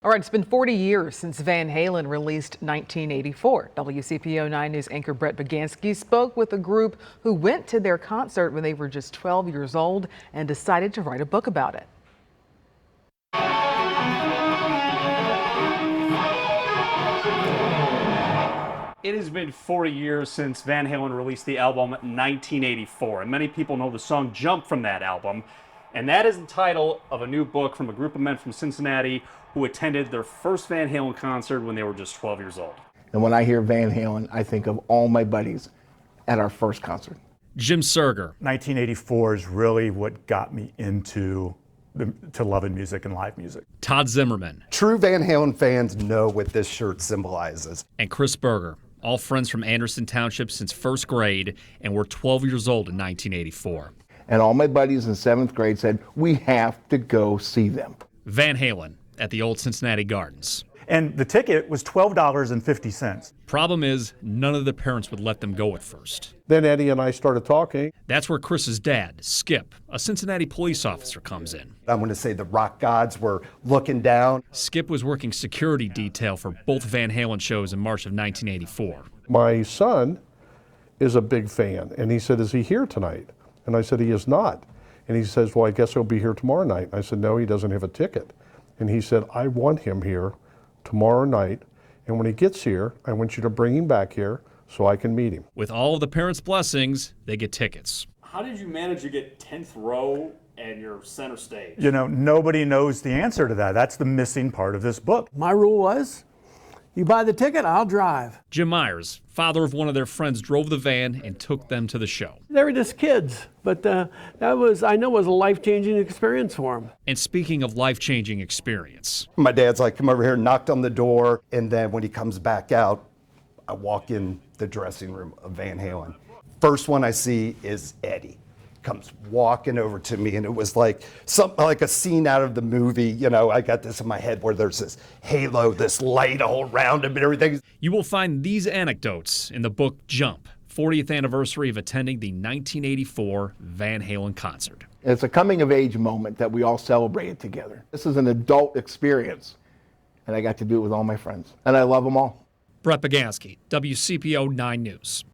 All right, it's been 40 years since Van Halen released 1984. WCPO 9 News anchor Brett Bagansky spoke with a group who went to their concert when they were just 12 years old and decided to write a book about it. It has been 40 years since Van Halen released the album 1984, and many people know the song Jump from that album. And that is the title of a new book from a group of men from Cincinnati who attended their first Van Halen concert when they were just 12 years old. And when I hear Van Halen, I think of all my buddies at our first concert. Jim Serger. 1984 is really what got me into to loving music and live music. Todd Zimmerman. True Van Halen fans know what this shirt symbolizes. And Chris Berger. All friends from Anderson Township since first grade, and were 12 years old in 1984. And all my buddies in 7th grade said, we have to go see them. Van Halen at the old Cincinnati Gardens. And the ticket was $12.50. Problem is, none of the parents would let them go at first. Then Eddie and I started talking. That's where Chris's dad, Skip, a Cincinnati police officer, comes in. I'm going to say the rock gods were looking down. Skip was working security detail for both Van Halen shows in March of 1984. My son is a big fan, and he said, is he here tonight? And I said, he is not. And he says, well, I guess he'll be here tomorrow night. I said, no, he doesn't have a ticket. And he said, I want him here tomorrow night, and when he gets here, I want you to bring him back here so I can meet him. With all of the parents' blessings, they get tickets. How did you manage to get 10th row and your center stage? You know, nobody knows the answer to that. That's the missing part of this book. My rule was, you buy the ticket, I'll drive. Jim Myers, father of one of their friends, drove the van and took them to the show. They were just kids, but that was, I know, was a life-changing experience for them. And speaking of life-changing experience. My dad's like, come over here, knocked on the door, and then when he comes back out, I walk in the dressing room of Van Halen. First one I see is Eddie. Comes walking over to me, and it was like something like a scene out of the movie. You know, I got this in my head where there's this halo, this light all around him and everything. You will find these anecdotes in the book Jump, 40th anniversary of attending the 1984 Van Halen concert. It's a coming of age moment that we all celebrated together. This is an adult experience, and I got to do it with all my friends, and I love them all. Brett Bagansky, WCPO 9 News.